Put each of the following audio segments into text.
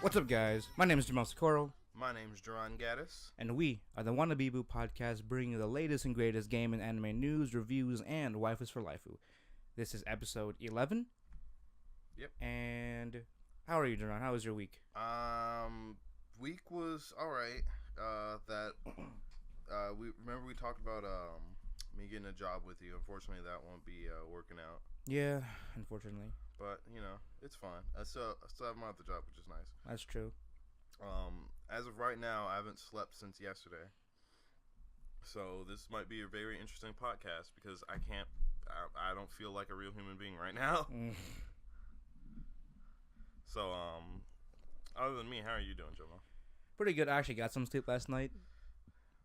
What's up, guys? My name is Jamal Socorro, My name's Jerron Gaddis. and we are the Wannabe Boo podcast, bringing you the latest and greatest game and anime news, reviews, and waifus for Lifu. This is episode 11. Yep. And how are you, Jerron? How was your week? Week was alright. We talked about me getting a job with you. Unfortunately, that won't be working out. Yeah, unfortunately. But it's fine. I still have my other job, which is nice. That's true. As of right now, I haven't slept since yesterday. So this might be a very interesting podcast because I don't feel like a real human being right now. So, other than me, how are you doing, Jomo? Pretty good. I actually got some sleep last night.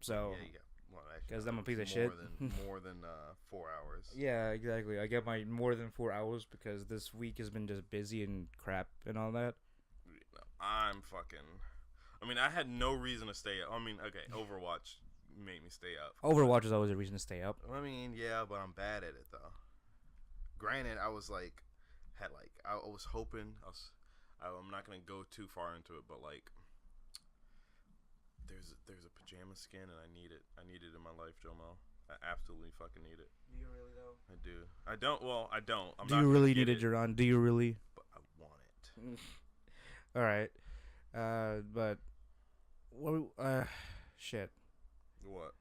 So, Yeah, you got, well, actually, because I'm a piece of shit. More than 4 hours. Yeah, exactly. I get my more than 4 hours because this week has been just busy and crap and all that. I had no reason to stay up. Okay, Overwatch made me stay up. Overwatch is always a reason to stay up. Yeah, but I'm bad at it, though. Granted, I was hoping, I'm not going to go too far into it, but, there's a pajama skin, and I need it. I need it in my life, Jomo. I absolutely fucking need it. Do you really, though? I do. I don't. Well, I don't. Do you really need it, Jerron? Do you really? But I want it. All right. But shit. What?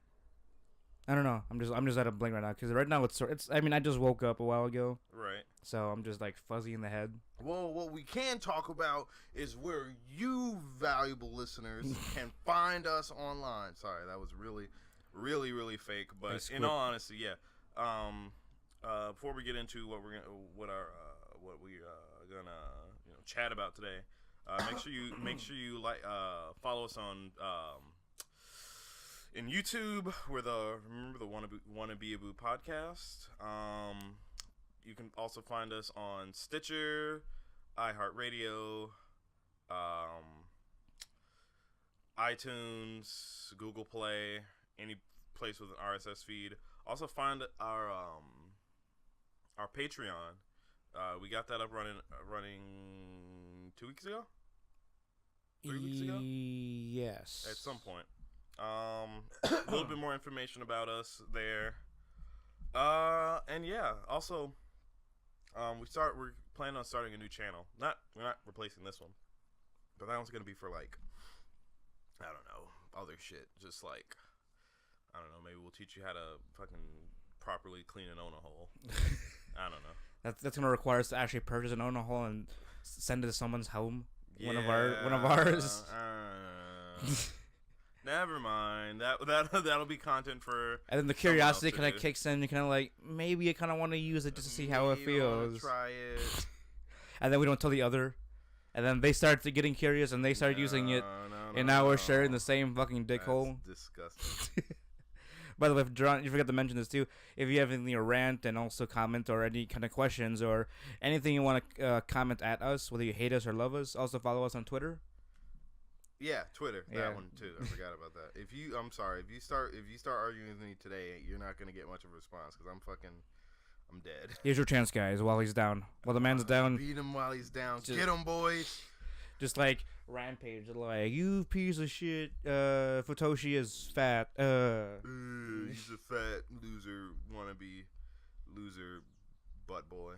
I don't know. I'm just at a blank right now because right now it's. I mean, I just woke up a while ago, Right. so I'm just fuzzy in the head. Well, what we can talk about is where you valuable listeners can find us online. Sorry, that was really, really, really fake. But in all honesty, yeah. Before we get into what we gonna chat about today, make sure you follow us on in YouTube. We're the Wannabe a Boo podcast. You can also find us on Stitcher, iHeartRadio, iTunes, Google Play, any place with an RSS feed. Also find our Patreon. We got that up running 2 weeks ago? 3 weeks ago? Yes. At some point. A little bit more information about us there. And yeah, also we're planning on starting a new channel. We're not replacing this one. But that one's gonna be for I don't know, other shit. Just I don't know, maybe we'll teach you how to fucking properly clean and own a hole. I don't know. That's gonna require us to actually purchase an own a hole and send it to someone's home. Yeah, one of ours. Never mind. That'll be content for. And then the curiosity kind of kicks in. You kind of maybe I kind of want to use it just to see how it feels. Try it. And then we don't tell the other. And then they start getting curious and they start using it. And now we're sharing the same fucking dick hole. Disgusting. By the way, John, you forgot to mention this too. If you have anything to rant and also comment or any kind of questions or anything you want to comment at us, whether you hate us or love us, also follow us on Twitter. Yeah, Twitter. That one too. I forgot about that. If you start arguing with me today, you're not gonna get much of a response because I'm dead. Here's your chance, guys. While he's down, while the man's down, beat him while he's down. Get him, boys. Just rampage, you piece of shit. Futoshi is fat. He's a fat loser, wannabe loser, butt boy.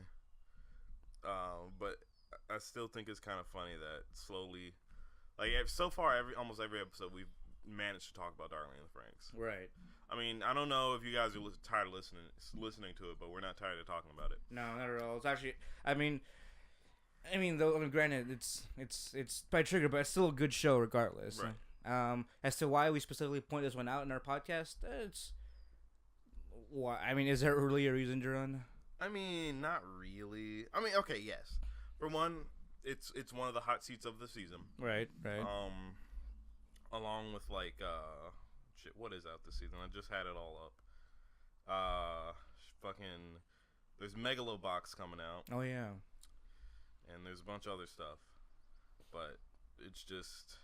But I still think it's kind of funny that slowly. So far, almost every episode, we've managed to talk about Darling in the Franxx. Right. I mean, I don't know if you guys are tired of listening to it, but we're not tired of talking about it. No, not at all. It's actually, granted, it's by trigger, but it's still a good show regardless. Right. As to why we specifically point this one out in our podcast, is there really a reason, Jerron? Not really. Okay, yes. For one, it's one of the hot seats of the season. Right. Along with shit, what is out this season? I just had it all up. There's Megalobox coming out. Oh yeah. And there's a bunch of other stuff, but it's just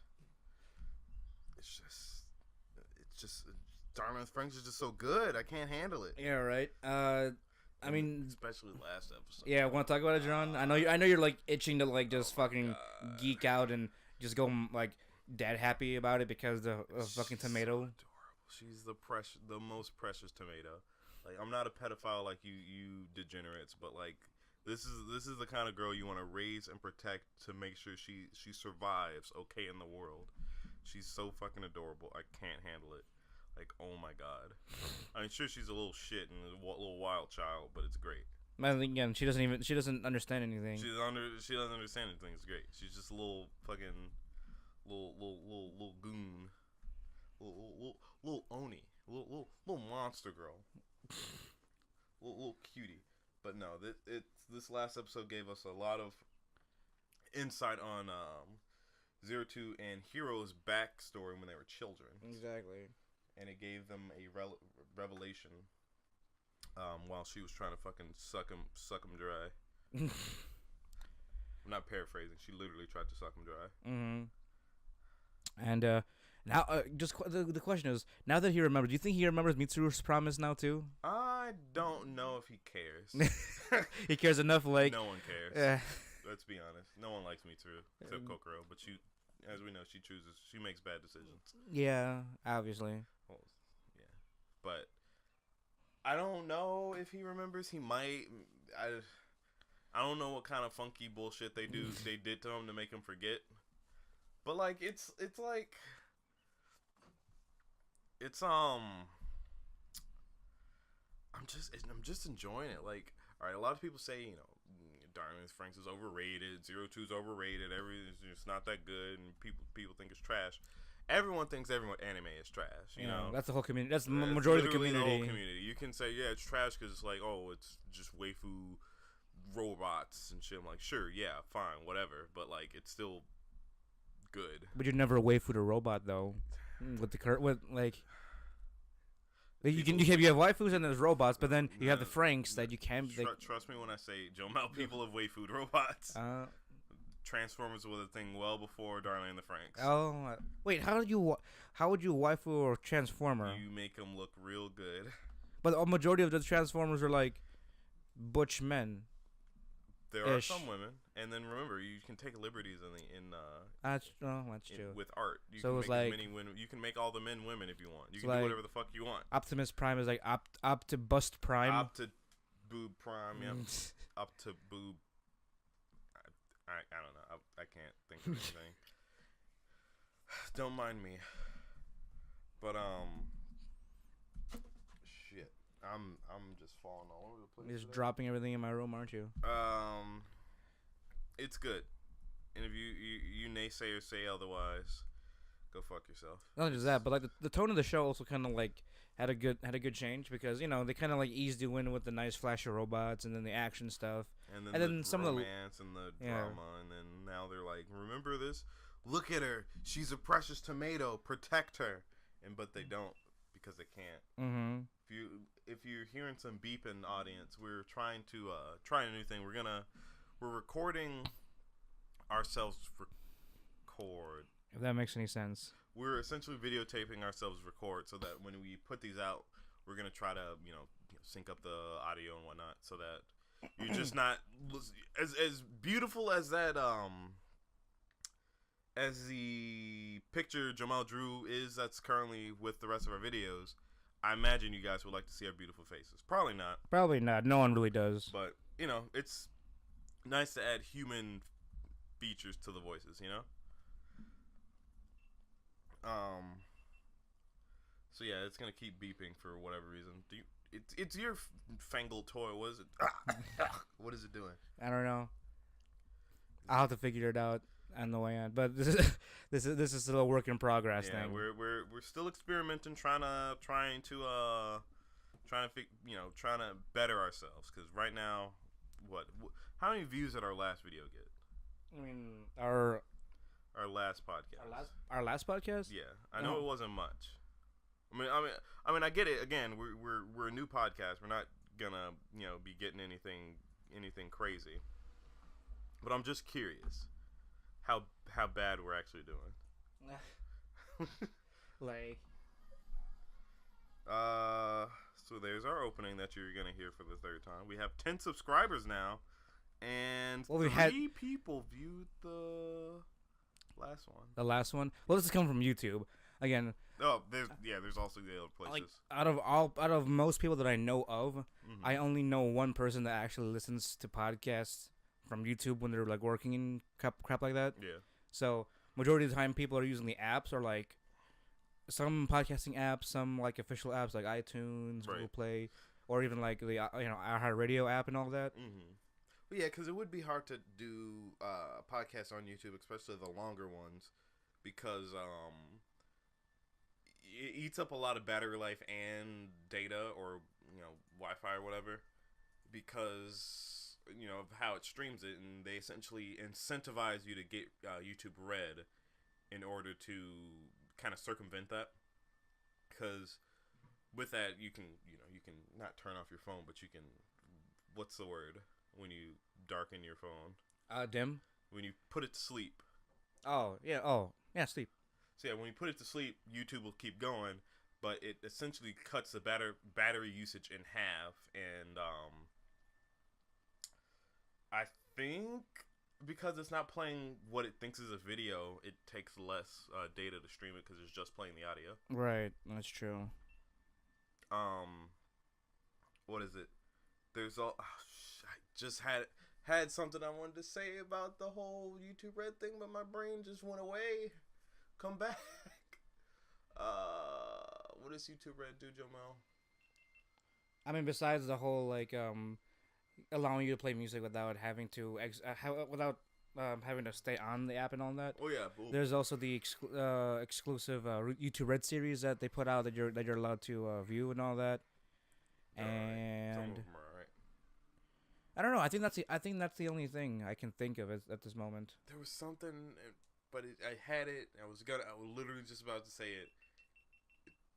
Darling in the Franxx is just so good. I can't handle it. Yeah, right. Especially last episode. Yeah, want to talk about it, John? I know you're itching to just fucking geek out and just go like dead happy about it because the fucking tomato. So adorable. She's the most precious tomato. Like, I'm not a pedophile like you degenerates, but like this is the kind of girl you want to raise and protect to make sure she survives okay in the world. She's so fucking adorable. I can't handle it. Like, oh my god. I mean, sure, she's a little shit and a little wild child, but it's great. Man, again, she doesn't understand anything. She doesn't understand anything. It's great. She's just a little fucking little goon, little oni, little monster girl, little cutie. But no, this last episode gave us a lot of insight on 02 and Hero's backstory when they were children. Exactly. And it gave them a revelation while she was trying to fucking suck him dry. I'm not paraphrasing. She literally tried to suck him dry. Mm-hmm. And now, the question is, now that he remembers, do you think he remembers Mitsuru's promise now too? I don't know if he cares. He cares enough, like... No one cares. Let's be honest. No one likes Mitsuru except Kokoro, but as we know, she makes bad decisions. Yeah, obviously. Well, yeah. But I don't know if he remembers. He might. I don't know what kind of funky bullshit they did to him to make him forget. But like it's I'm just enjoying it. Like, all right, a lot of people say, Darling Franxx is overrated, 02's overrated, everything's just not that good, and people think it's trash. Everyone thinks anime is trash, you know? That's the whole community. That's the majority of the community. The whole community. You can say, yeah, it's trash because it's like, oh, it's just waifu robots and shit. I'm like, sure, yeah, fine, whatever. But, like, it's still good. But you're never a waifu to robot, though. You have waifus and there's robots, but then you have the Franxx that you can... Trust me when I say, Jomal, people have waifu robots. Transformers was a thing well before Darling and the Franxx. Oh, wait, how would you waifu a Transformer? You make them look real good. But a majority of the Transformers are like butch men. There are some women, and then remember, you can take liberties that's true. With art. You so can it's make like many women. You can make all the men women if you want. You can like do whatever the fuck you want. Optimus Prime is like Optibust Prime. Optiboob Prime, yep. Optiboob. I don't know. I can't think of anything. Don't mind me. But shit. I'm just falling all over the place. You're just dropping everything in my room, aren't you? It's good. And if you naysayers say otherwise, go fuck yourself. Not just that, but like the tone of the show also kind of like had a good change because they kind of like eased you in with the nice flashy robots and then the action stuff. And then some of the romance and the drama, and then now they're like, remember this? Look at her. She's a precious tomato. Protect her. But they don't because they can't. Mm-hmm. If you're hearing some beeping, audience, we're trying to try a new thing. We're recording ourselves record. If that makes any sense. We're essentially videotaping ourselves record so that when we put these out, we're gonna try to sync up the audio and whatnot so that you're just not as beautiful as that as the picture Jamal drew is that's currently with the rest of our videos. I imagine you guys would like to see our beautiful faces. Probably not. Probably not. No one really does. But it's nice to add human features to the voices. So yeah, it's gonna keep beeping for whatever reason. It's your fangled toy. What is it? What is it doing? I don't know. I'll have to figure it out on the way on. But this is still a work in progress thing. We're still experimenting, trying to better ourselves. Because right now, how many views did our last video get? I mean, our last podcast. Our last podcast? Yeah, I know it wasn't much. I mean, I get it. Again, we're a new podcast. We're not gonna be getting anything crazy. But I'm just curious how bad we're actually doing. Like. So there's our opening that you're gonna hear for the third time. We have 10 subscribers now, and 3 people viewed the last one. The last one. Well, this is coming from YouTube. Again, Oh, there's also the other places. like out of most people that I know of, I only know one person that actually listens to podcasts from YouTube when they're like working in crap like that. Yeah. So majority of the time, people are using the apps or like some podcasting apps, some like official apps like iTunes, Google Play, or even like the iHeartRadio app and all that. But yeah, because it would be hard to do podcasts on YouTube, especially the longer ones, because it eats up a lot of battery life and data, or Wi-Fi or whatever, because of how it streams it, and they essentially incentivize you to get YouTube Red in order to kind of circumvent that. Because with that, you can not turn off your phone, but you can, what's the word when you darken your phone? Dim. When you put it to sleep. Oh yeah. Sleep. So yeah, when you put it to sleep, YouTube will keep going, but it essentially cuts the battery usage in half. And I think because it's not playing what it thinks is a video, it takes less data to stream it because it's just playing the audio. Right, that's true. What is it? There's all. I just had something I wanted to say about the whole YouTube Red thing, but my brain just went away. Come back. What does YouTube Red do, Jomel? I mean, besides the whole like allowing you to play music without having to having to stay on the app and all that. Oh yeah. Ooh. There's also the exclusive YouTube Red series that they put out that you're allowed to view and all that. And some of them are right. I don't know. I think that's the only thing I can think of at this moment. There was something, but I had it. I was literally just about to say it.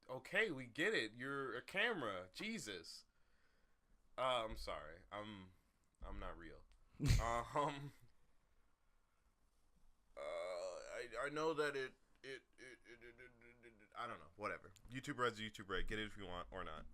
Okay, we get it. You're a camera. Jesus. I'm sorry. I'm not real. I know that it I don't know. Whatever. YouTube Red's YouTube Red. Get it if you want or not.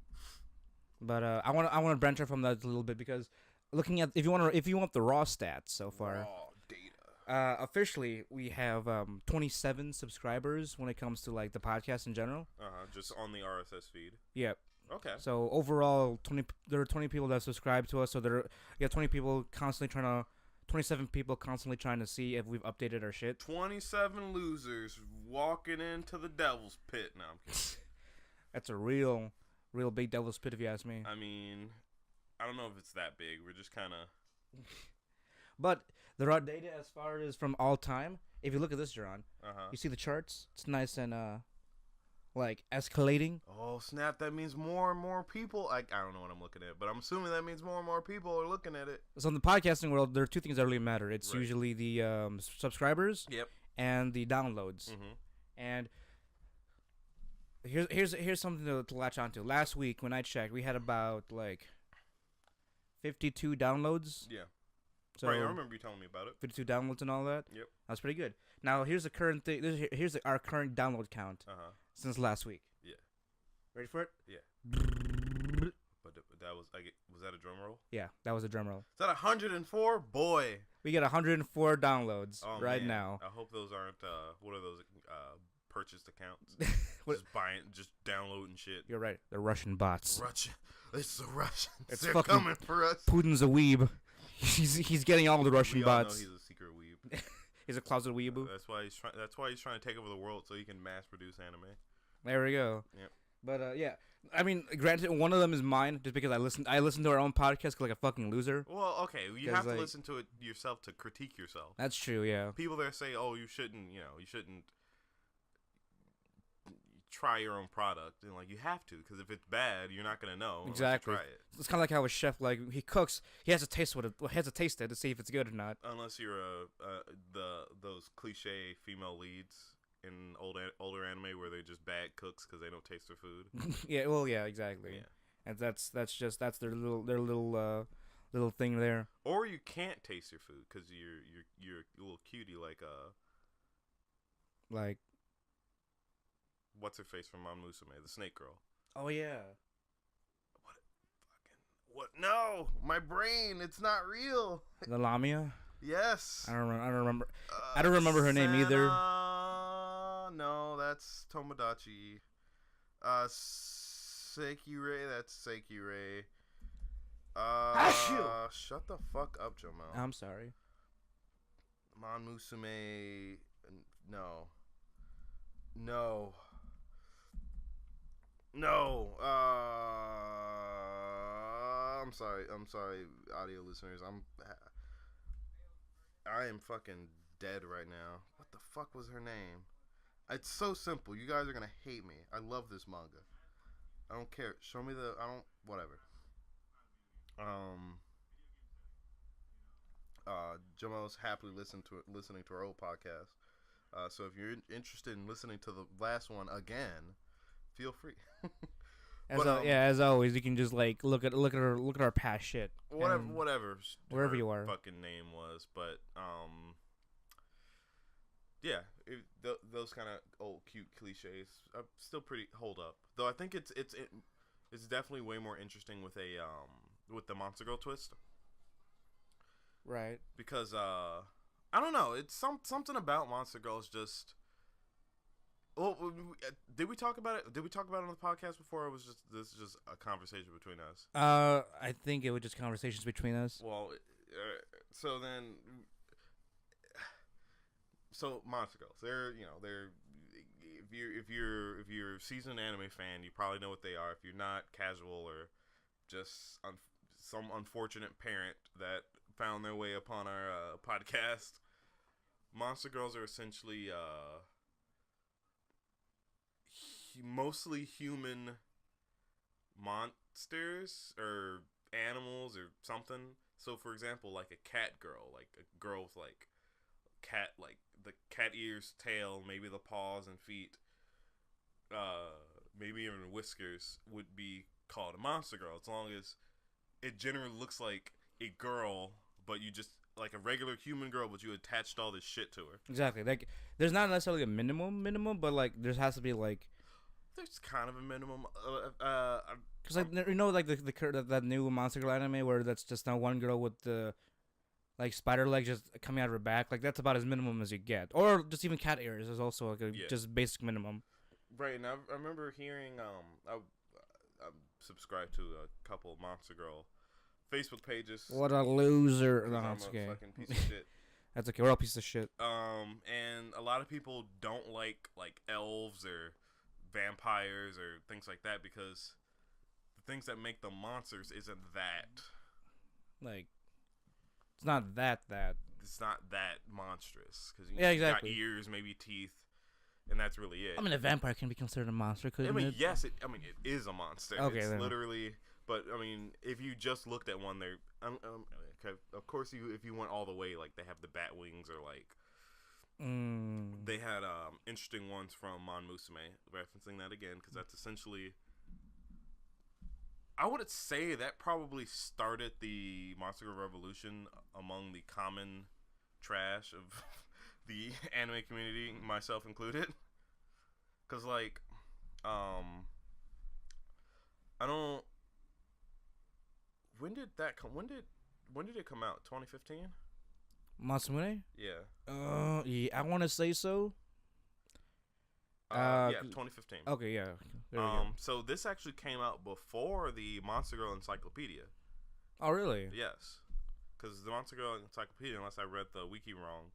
But I want to branch out from that a little bit because looking at if you want the raw stats so far. Raw data. Officially, we have 27 subscribers when it comes to like the podcast in general. Just on the RSS feed. Yep. Okay. So overall, there are 20 people that subscribe to us. So you got 27 people constantly trying to see if we've updated our shit. 27 losers walking into the devil's pit. No, I'm kidding. That's a real big devil's pit if you ask me. I mean, I don't know if it's that big. We're just kind of. But the raw data as far as from all time, if you look at this, Jerron, you see the charts? It's nice and like escalating. Oh snap! That means more and more people. I don't know what I'm looking at, but I'm assuming that means more and more people are looking at it. So in the podcasting world, there are two things that really matter. It's usually the subscribers, and the downloads. And here's something to latch onto. Last week when I checked, we had about like 52 downloads. Yeah. So right, I remember you telling me about it. 52 downloads and all that. Yep. That's pretty good. Now here's the current thing. Here's our current download count. Since last week. Yeah. Ready for it? Yeah. But that was was that a drum roll? Yeah, that was a drum roll. Is that 104? Boy. We got 104 downloads now. I hope those aren't what are those purchased accounts? just downloading shit. You're right. They're Russian bots. It's the Russians. It's They're coming for us. Putin's a weeb. He's getting all the Russian bots. Know he's a secret weeb. He's a closet weeaboo. That's why he's trying to take over the world so he can mass produce anime. There we go. Yep. But yeah, I mean, granted, one of them is mine, just because I listen to our own podcast like a fucking loser. Well, okay, you have to listen to it yourself to critique yourself. That's true. Yeah. People there say, "Oh, you shouldn't try your own product," and like you have to, because if it's bad, you're not gonna know. Exactly. Try it. It's kind of like how a chef, like he cooks, he has to taste it to see if it's good or not. Unless you're those cliche female leads in older anime where they just bad cooks because they don't taste their food. Yeah. Well. Yeah. Exactly. Yeah. And that's their little thing there. Or you can't taste your food because you're a little cutie like what's her face from Mon Musume, the snake girl. Oh yeah. What? No, my brain, it's not real. The Lamia. Yes. I don't remember. I don't remember her name either. No, that's Tomodachi. Sekirei, that's Sekirei. Shut the fuck up, Jamal. I'm sorry. Mon Musume. No. No. No. I'm sorry. I'm sorry, audio listeners. I am fucking dead right now. What the fuck was her name? It's so simple. You guys are gonna hate me. I love this manga. I don't care. Show me the. I don't. Whatever. Jamal's happily listening to our old podcast. So if you're interested in listening to the last one again, feel free. As always, you can just like look at our past shit. Whatever wherever you are. Fucking name was, but yeah, those kind of old cute cliches still pretty hold up. Though I think it's definitely way more interesting with with the Monster Girl twist. Right. Because I don't know, it's something about Monster Girls just. Well, did we talk about it? Did we talk about it on the podcast before? Or was this just a conversation between us? I think it was just conversations between us. Well, so Monster Girls, they're if you're a seasoned anime fan, you probably know what they are. If you're not, casual or just some unfortunate parent that found their way upon our podcast, Monster Girls are essentially mostly human monsters or animals or something. So, for example, like a cat girl, like a girl with like the cat ears, tail, maybe the paws and feet, maybe even whiskers, would be called a monster girl, as long as it generally looks like a girl, but you just like a regular human girl, but you attached all this shit to her. Exactly. Like, there's not necessarily a minimum, but like there has to be like. There's kind of a minimum. Cause like like that new Monster Girl anime where that's just now one girl with the like spider legs just coming out of her back. Like that's about as minimum as you get. Or just even cat ears is also like a just basic minimum. Right. And I remember hearing I'm subscribed to a couple of Monster Girl Facebook pages. What a loser! No, that's okay. Fucking piece of shit. That's okay. We're all pieces of shit. And a lot of people don't like elves or vampires or things like that because the things that make them monsters isn't that. Like, it's not that. It's not that monstrous because exactly. You got ears, maybe teeth, and that's really it. I mean, a vampire can be considered a monster, couldn't it? It is a monster. Okay, it's then. Literally. But I mean, if you just looked at one, there, of course, if you went all the way, like they have the bat wings or like. They had interesting ones from Mon Musume, referencing that again, because that's essentially. I would say that probably started the Monster Girl Revolution among the common trash of the anime community, myself included. Because, like, I don't. When did that come? When did it come out? 2015. Masamune? Yeah. Yeah, I want to say so. Yeah, 2015. Okay, yeah. So this actually came out before the Monster Girl Encyclopedia. Oh, really? Yes, because the Monster Girl Encyclopedia, unless I read the wiki wrong,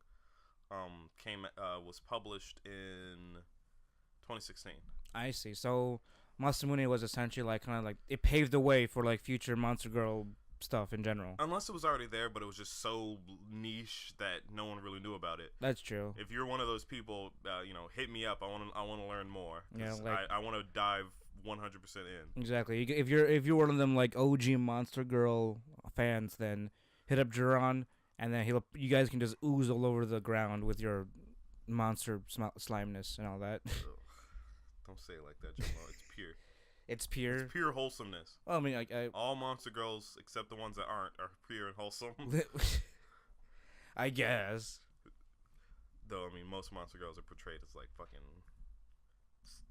was published in 2016. I see. So Masamune was essentially like kind of like it paved the way for like future Monster Girl stuff in general. Unless it was already there, but it was just so niche that no one really knew about it. That's true. If you're one of those people, hit me up. I want to learn more. Yeah, like, I want to dive 100% in. Exactly. If you're one of them like OG Monster Girl fans, then hit up Duran, and then you guys can just ooze all over the ground with your monster slimeness and all that. Don't say it like that, Jamal. It's pure. It's pure. It's pure wholesomeness. Oh, I mean, all Monster Girls, except the ones that aren't, are pure and wholesome. I guess. Though, I mean, most Monster Girls are portrayed as like fucking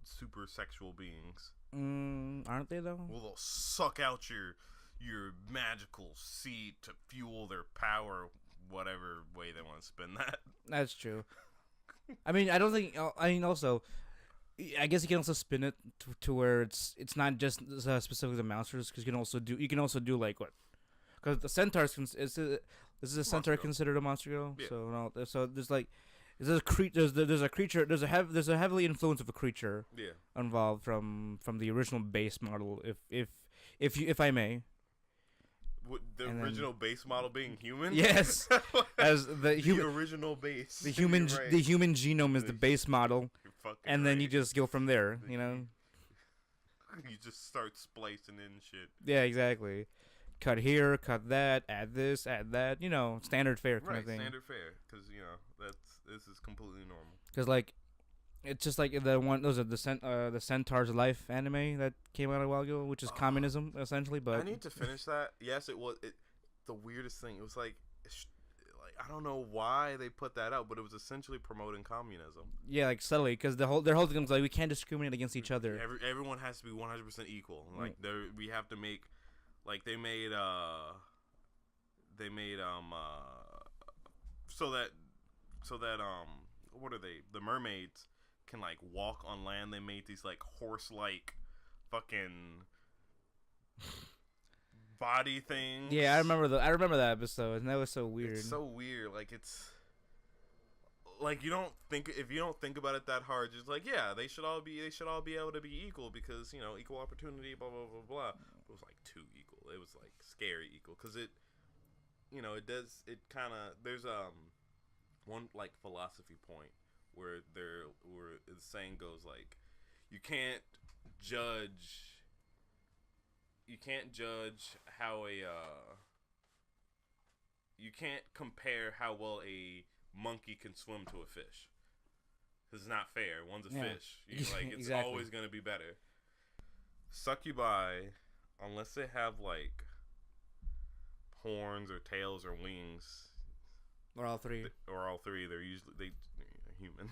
super sexual beings. Aren't they though? Well, they'll suck out your magical seed to fuel their power whatever way they want to spin that. That's true. I mean, I don't think. I mean, also, I guess you can also spin it to where it's not just specifically the monsters, because you can also do like what? Because the centaurs is a centaur considered a monster girl? Yeah. So there's like. There's a creature. There's a heavily influence of a creature involved from the original base model. If I may. The original base model being human. Yes, as the original base. The human genome is the base model, and then you just go from there. You know. You just start splicing in shit. Yeah, exactly. Cut here, cut that, add this, add that. You know, standard fare kind of thing. Standard fare, because this is completely normal. Because like, it's just like the one. Those are the Centaur's Life anime that came out a while ago, which is communism essentially. But I need to finish that. Yes, it was. The weirdest thing. It was like I don't know why they put that out, but it was essentially promoting communism. Yeah, like subtly, because their whole thing was like, we can't discriminate against each other. Everyone has to be 100% equal. Like we have to make. Like they made so that what are they? The mermaids can like walk on land. They made these like horse-like fucking body things. Yeah, I remember that episode, and that was so weird. It's so weird. Like it's like you don't think about it that hard. Just like they should all be able to be equal because equal opportunity. Blah blah blah blah. It was like too equal. It was like scary equal because it there's one like philosophy point where the saying goes like you can't judge how you can't compare how well a monkey can swim to a fish. It's not fair. One's a fish. It's exactly. Always gonna be better. Succubi, unless they have like horns or tails or wings, or all three, they're usually human.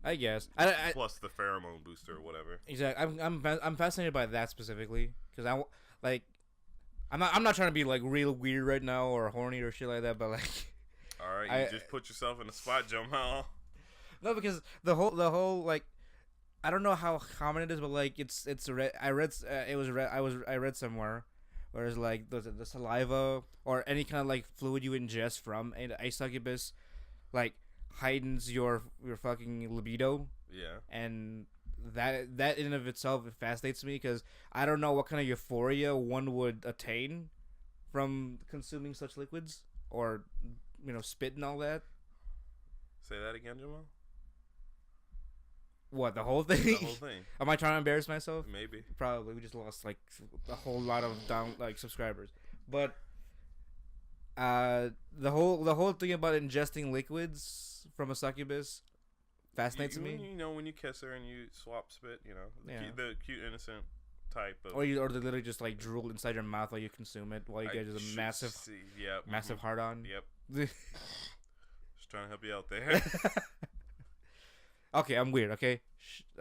I guess. Plus the pheromone booster or whatever. Exactly. I'm fascinated by that specifically because I'm not trying to be like real weird right now or horny or shit like that, but like. All right, you just put yourself in a spot, Jamal. No, because the whole like, I don't know how common it is, but like I read somewhere where it's like the saliva or any kind of like fluid you ingest from a succubus, like heightens your fucking libido. Yeah. And that in and of itself fascinates me because I don't know what kind of euphoria one would attain from consuming such liquids or spit and all that. Say that again, Jamal. What, the whole thing? The whole thing. Am I trying to embarrass myself? Maybe. Probably. We just lost like a whole lot of subscribers. But the whole thing about ingesting liquids from a succubus fascinates me. When you kiss her and you swap spit, the cute innocent type of. Or they literally just like drool inside your mouth while you consume it while you get just a massive hard on. Yep. Just trying to help you out there. Okay, I'm weird. Okay,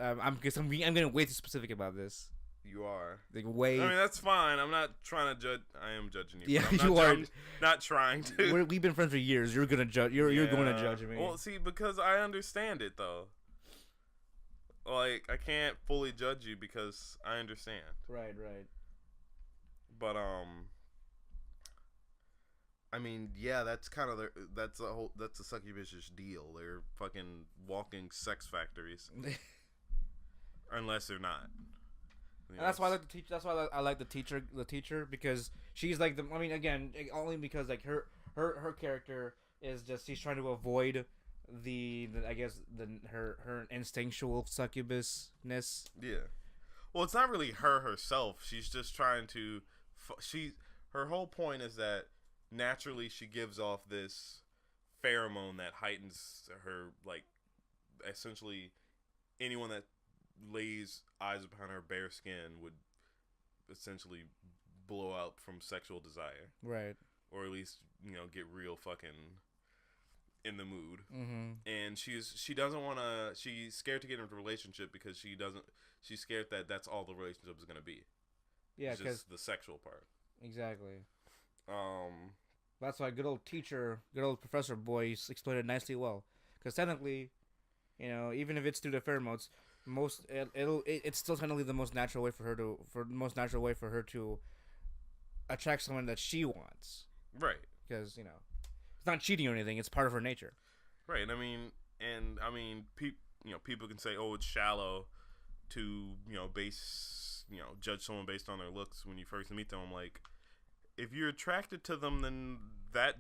I'm getting way too specific about this. You are. Like way. I mean, that's fine. I'm not trying to judge. I am judging you. Yeah, you are. I'm not trying to. We've been friends for years. You're gonna judge. You're going to judge me. Well, see, because I understand it though. Like I can't fully judge you because I understand. Right. But I mean, yeah, that's kind of that's a succubus deal. They're fucking walking sex factories, unless they're not. And that's why I like the teacher. That's why I like the teacher because she's like I mean, again, only because like her character is just she's trying to avoid her instinctual succubusness. Yeah. Well, it's not really her herself. She's just trying to. Her whole point is that naturally she gives off this pheromone that heightens her, like, essentially anyone that lays eyes upon her bare skin would essentially blow out from sexual desire. Right. Or at least, get real fucking in the mood. Mm-hmm. And she doesn't want to, she's scared to get into a relationship because she's scared that that's all the relationship is going to be. Yeah, because the sexual part. Exactly. That's why good old teacher, good old Professor Boyce explained it nicely well. Because technically, even if it's through the pheromones, it's still technically the most natural way for her to attract someone that she wants. Right. Because it's not cheating or anything. It's part of her nature. Right. And people can say, oh, it's shallow to judge someone based on their looks when you first meet them. I'm like, if you're attracted to them, then that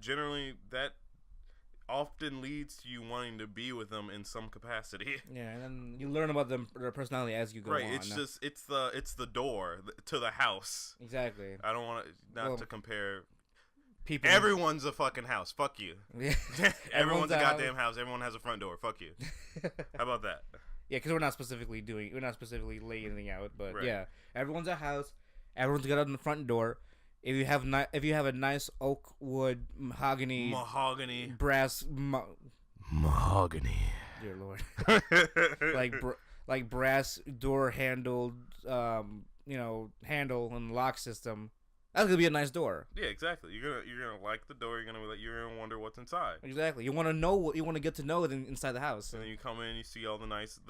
often leads to you wanting to be with them in some capacity. Yeah, and then you learn about their personality as you go on. Right, it's the door to the house. Exactly. I don't want to compare people. Everyone's a fucking house. Fuck you. Yeah. Everyone's a goddamn house. Everyone has a front door. Fuck you. How about that? Yeah, because we're not specifically laying anything out, but right. Yeah, everyone's a house. Everyone's got the front door. If you have a nice oak wood mahogany brass mahogany, dear Lord, like brass door handled handle and lock system, that's gonna be a nice door. Yeah, exactly. You're gonna like the door. You're gonna wonder what's inside. Exactly. You want to get to know it inside the house. And then you come in, you see all the nice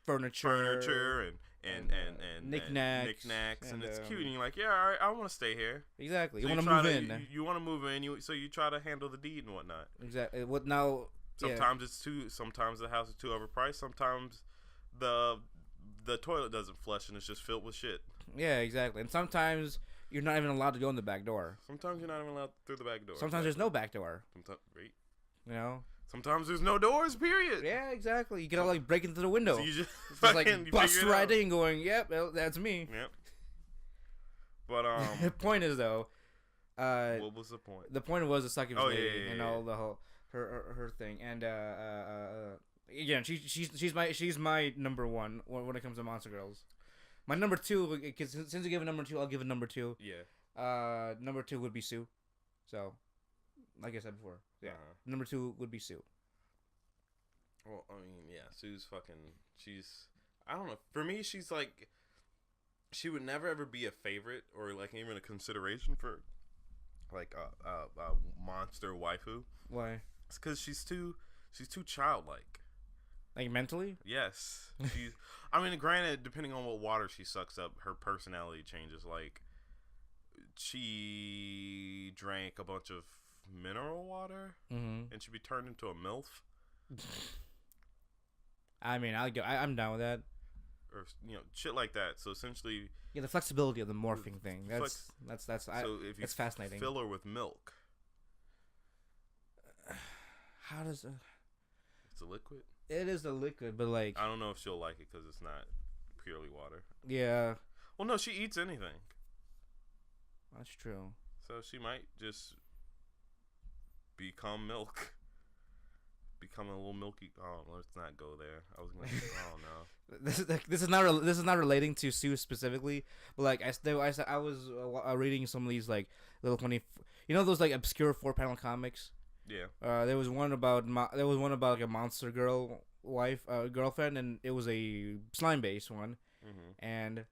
furniture and knick-knacks, and it's cute, and you're like, yeah, all right, I want to stay here. Exactly. So you want to move in. You want to move in. So you try to handle the deed and whatnot. Exactly. What now? Sometimes it's too. Sometimes the house is too overpriced. Sometimes the toilet doesn't flush and it's just filled with shit. Yeah, exactly. And sometimes you're not even allowed to go in the back door. Sometimes you're not even allowed through the back door. Sometimes there's no back door. Sometimes, right? Sometimes there's no doors, period. Yeah, exactly. You gotta break into the window. So you just bust right in going, yep, that's me. Yep. But the point is though, what was the point? The point was the succubus lady and all yeah. the whole her thing. And again, she's my number one when it comes to Monster Girls. My number two, because since you gave a number two, I'll give a number two. Yeah. Number two would be Sue. So, like I said before, yeah. Number two would be Sue. Well, I mean, yeah, Sue's I don't know. For me, she's like, she would never ever be a favorite or like even a consideration for like a monster waifu. Why? It's because she's too childlike. Like mentally? Yes. I mean, granted, depending on what water she sucks up, her personality changes. Like, she drank a bunch of mineral water, and she'd be turned into a MILF. I mean, I'm down with that. Or shit like that. So essentially, yeah, the flexibility of the morphing thing. That's it's fascinating. Fill her with milk. How does it's a liquid? It is a liquid, but like I don't know if she'll like it because it's not purely water. Yeah. Well, no, she eats anything. That's true. So she might just become milk. Become a little milky. Oh, let's not go there. I was gonna. Oh no. This is not relating to Sue specifically, but like I was reading some of these like little funny, those like obscure 4-panel comics. Yeah. There was one about like a monster girlfriend, and it was a slime based one. And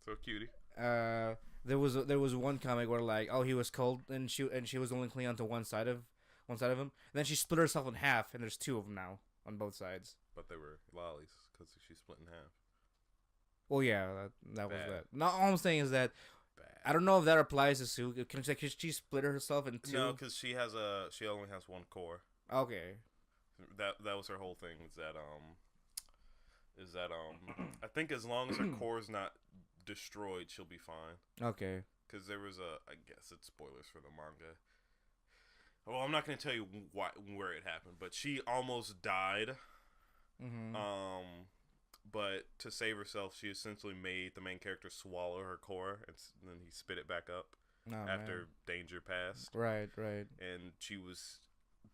so cutie. There was one comic where like he was cold and she was only clinging onto one side of him. And then she split herself in half, and there's two of them now on both sides. But they were lollies because she split in half. Well, yeah, that was that. No, all I'm saying is that I don't know if that applies to Sue. Can she split herself in two? No, because she only has one core. Okay. That was her whole thing. Is that I think as long as her core is not destroyed, she'll be fine. Okay. Because there was I guess it's spoilers for the manga. Well, I'm not going to tell you where it happened, but she almost died. But to save herself, she essentially made the main character swallow her core, and then he spit it back up after danger passed. Right. And she was,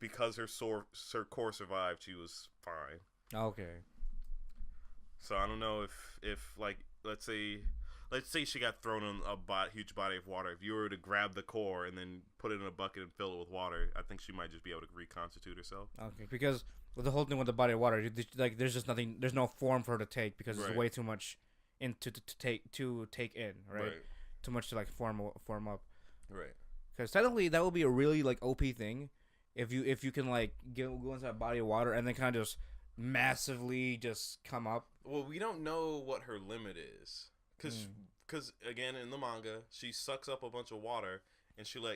because her core survived, she was fine. Okay. So I don't know if like let's say she got thrown in a huge body of water. If you were to grab the core and then put it in a bucket and fill it with water, I think she might just be able to reconstitute herself. Okay, because with the whole thing with the body of water, like there's just nothing. There's no form for her to take because there's way too much to take in, right? Too much to like form up. Right. Because technically, that would be a really like OP thing, if you can like go into a body of water and then kind of just massively just come up. Well, we don't know what her limit is, because again in the manga she sucks up a bunch of water and she'll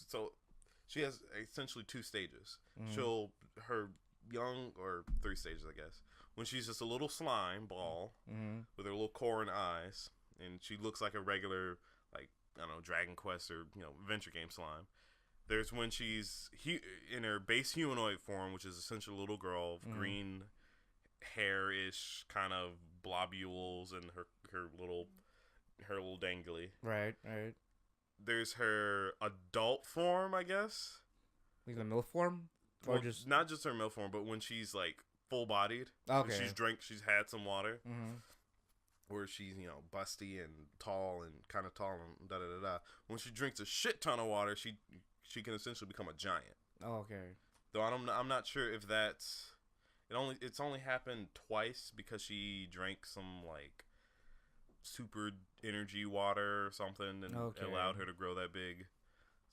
so she has essentially 2 stages. Her young, or 3 stages I guess, when she's just a little slime ball with her little core and eyes, and she looks like a regular, like, I don't know, Dragon Quest or adventure game slime. There's when she's in her base humanoid form, which is essentially a little girl, green hair-ish kind of blobules and her little dangly. Right. There's her adult form, I guess. Like the MILF form, or Well, just not just her milk form, but when she's like full-bodied. okay. She's had some water. Where she's, busty and tall and kind of tall and da-da-da-da. When she drinks a shit ton of water, she can essentially become a giant. Oh, okay. Though I'm not sure if it's only happened twice, because she drank some like super energy water or something, and it allowed her to grow that big.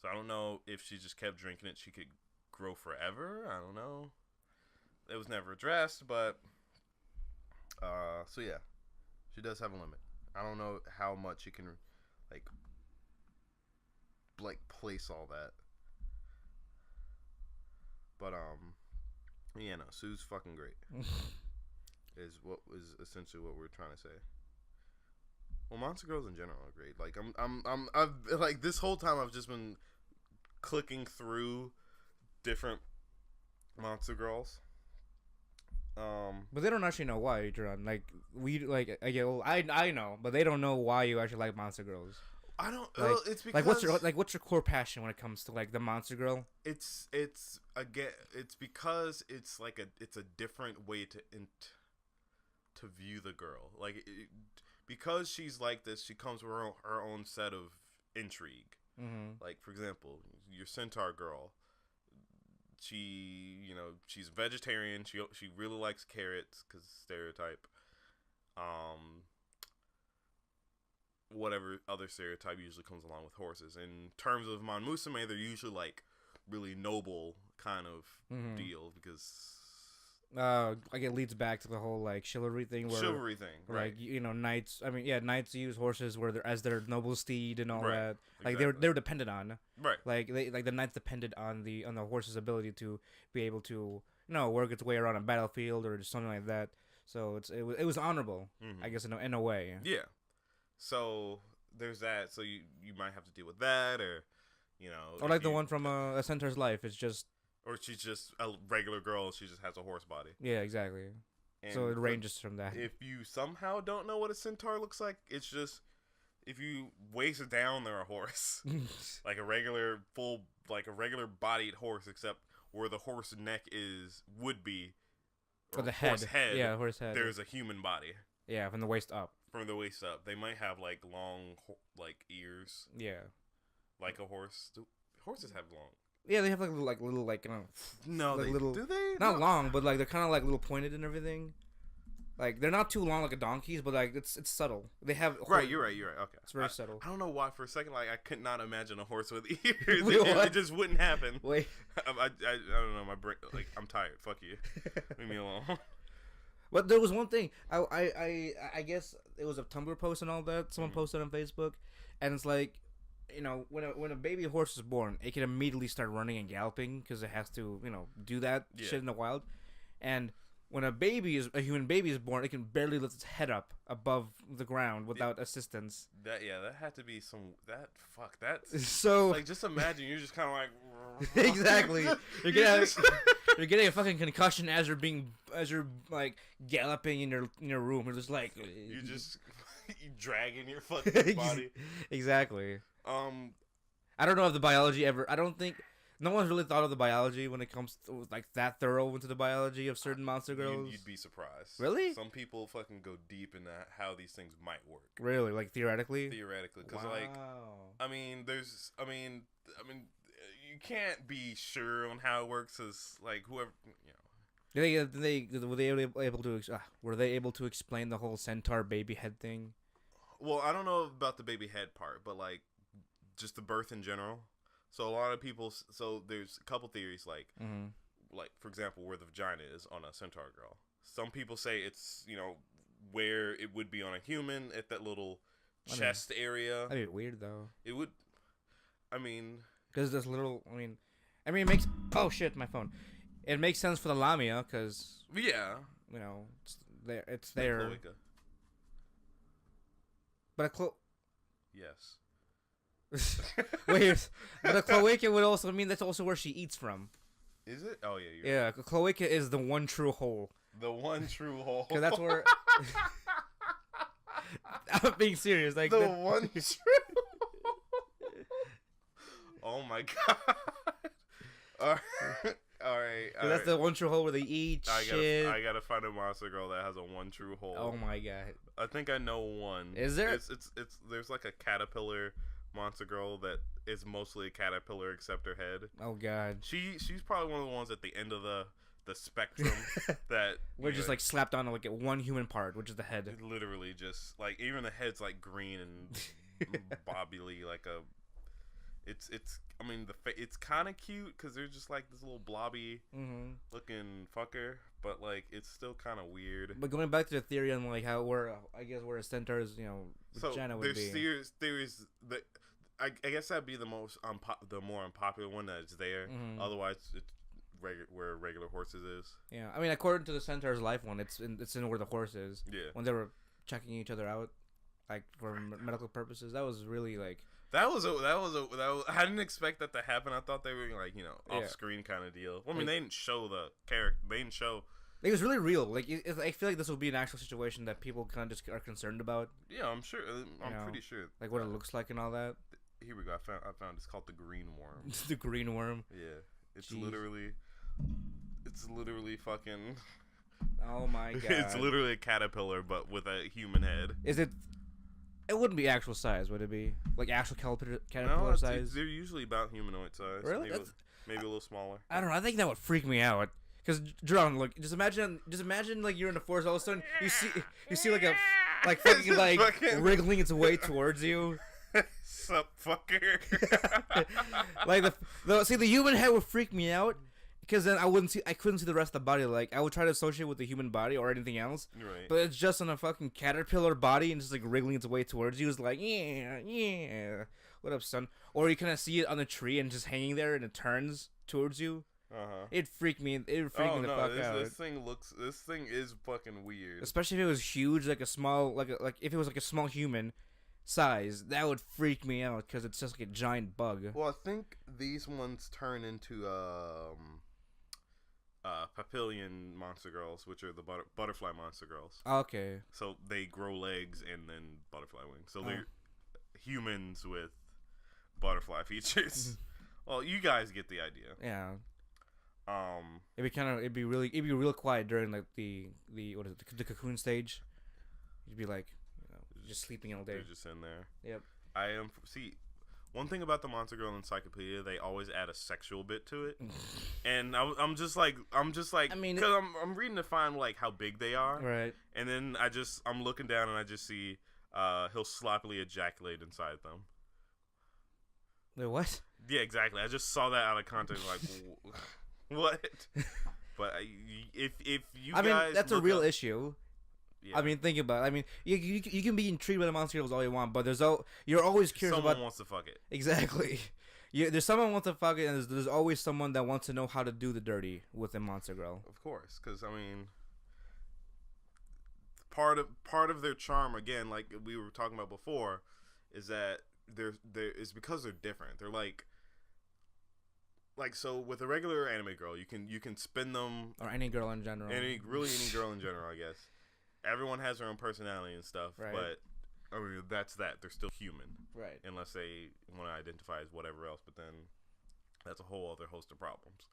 So I don't know if she just kept drinking it, she could grow forever. I don't know. It was never addressed, but so yeah. She does have a limit. I don't know how much you can like place all that. But yeah, no, Sue's fucking great. is essentially what we're trying to say. Well, monster girls in general are great. Like I've like this whole time I've just been clicking through different monster girls. But they don't actually know why, John. Like I know, but they don't know why you actually like monster girls. I don't. Like, it's because what's your core passion when it comes to like the monster girl? It's because it's like it's a different way to view the girl. Like because she's like this, she comes with her own set of intrigue. Like for example, your centaur girl. She's a vegetarian. She really likes carrots because stereotype. Whatever other stereotype usually comes along with horses. In terms of Mon Musume, they're usually like really noble kind of deal, because like it leads back to the whole like chivalry thing, right? Like knights. I mean, yeah, knights use horses as their noble steed and all that. Like exactly. they were dependent on, right? Like the knights depended on the horse's ability to be able to work its way around a battlefield or just something like that. So it was honorable, I guess, in a way. Yeah. So there's that. So you might have to deal with that, or or like the one from A Centaur's Life. It's just. Or she's just a regular girl. She just has a horse body. Yeah, exactly. And so it ranges from that. If you somehow don't know what a centaur looks like, it's just if you waist down, they're a horse, like a regular bodied horse, except where the horse neck would be, or the head. Horse head. There's a human body. Yeah, from the waist up. From the waist up, they might have like long, like ears. Yeah, like a horse. Horses have long. Yeah, they have little no, like they little, do they not long, but like they're kind of like little pointed and everything. Like they're not too long like a donkey's, but like it's subtle. They have You're right. Okay, it's very subtle. I don't know why for a second I could not imagine a horse with ears. Wait, it just wouldn't happen. Wait, I don't know, my brain. Like I'm tired. Fuck you. Leave me alone. But there was one thing. I guess it was a Tumblr post and all that. Someone posted on Facebook, and it's like, when a baby horse is born, it can immediately start running and galloping because it has to, do that shit in the wild. And when a human baby is born, it can barely lift its head up above the ground without assistance. That had to be that's so like, just imagine you're just kind of like exactly. You're getting a fucking concussion as you're like galloping in your room. You're just like you dragging your fucking body. Exactly. I don't know if the biology ever. I don't think no one's really thought of the biology when it comes to like that thorough into the biology of certain monster girls. You'd be surprised. Really? Some people fucking go deep into how these things might work. Really, like theoretically. Because you can't be sure on how it works. As like whoever were they able to explain the whole centaur baby head thing? Well, I don't know about the baby head part, but like just the birth in general. So a lot of people. So there's a couple theories, like for example, where the vagina is on a centaur girl. Some people say it's where it would be on a human at that little chest area. That'd be weird though. It would. I mean, because this little. I mean, it makes. Oh shit, my phone. It makes sense for the lamia because. Yeah. It's there. Cloaca. But Yes. Wait, but a cloaca would also mean that's also where she eats from. Is it? Oh yeah. Yeah, right. A cloaca is the one true hole. The one true hole. Because that's where. I'm being serious. Like the one true. Oh my god. All right. That's the one true hole where they eat shit. I gotta find a monster girl that has a one true hole. Oh my god. I think I know one. Is there? It's there's like a caterpillar monster girl that is mostly a caterpillar except her head. Oh god. She's probably one of the ones at the end of the spectrum that we're just like slapped on like one human part, which is the head. Literally just like even the head's like green and bobbly like a. It's I mean it's kind of cute because they're just like this little blobby looking fucker, but like it's still kind of weird. But going back to the theory on like how where a centaur's vagina would be. So there's that I guess that'd be the most the more unpopular one that's there. Otherwise it's where regular horses is. Yeah, I mean according to the centaur's life one, it's in where the horse is. Yeah. When they were checking each other out, like for medical purposes, that was really like. That was I didn't expect that to happen. I thought they were like off screen kind of deal. Well, I mean they didn't show the character. They didn't show. It was really real. Like I feel like this will be an actual situation that people kind of just are concerned about. Yeah, I'm sure. I'm pretty sure. Like what it looks like and all that. Here we go. I found it's called the green worm. The green worm. Yeah, it's literally fucking. Oh my god! It's literally a caterpillar, but with a human head. Is it? It wouldn't be actual size, would it be? Like actual caterpillar no, size? They're usually about humanoid size. Really? Maybe a little smaller. I don't know. I think that would freak me out. Because Jerome, look, just imagine like you're in the forest. All of a sudden, you see like a fucking wriggling its way towards you. Sup, fucker? Like the human head would freak me out. Because then I couldn't see the rest of the body. Like I would try to associate with the human body or anything else, right? But it's just on a fucking caterpillar body and just like wriggling its way towards you. It's like yeah, what up, son? Or you kind of see it on a tree and just hanging there and it turns towards you. It'd freak me. It freak me the fuck out. This thing is fucking weird. Especially if it was huge, like a small, like if it was like a small human size, that would freak me out because it's just like a giant bug. Well, I think these ones turn into papillion monster girls, which are the butterfly monster girls. Okay. So they grow legs and then butterfly wings. So they're humans with butterfly features. Well, you guys get the idea. Yeah. It'd be real quiet during like the what is it, the cocoon stage. You'd be like, just sleeping all day. They're just in there. Yep. One thing about the Monster Girl Encyclopedia, they always add a sexual bit to it, and I'm just like, I mean, because I'm reading to find like how big they are, right? And then I'm looking down and I just see he'll sloppily ejaculate inside them. Wait, what? Yeah, exactly. I just saw that out of context, like, what? But if you guys, that's a real issue. Yeah. I mean, think about it. I mean, you can be intrigued by the monster girls all you want, but you're always curious someone wants to fuck it. Exactly. There's someone who wants to fuck it, and there's always someone that wants to know how to do the dirty with a monster girl. Of course, because I mean, part of their charm, again, like we were talking about before, is that is because they're different. They're like so with a regular anime girl, you can spin them, or any girl in general. Any girl in general, I guess. Everyone has their own personality and stuff, right. But I mean that's that. They're still human, right? Unless they want to identify as whatever else, but then that's a whole other host of problems.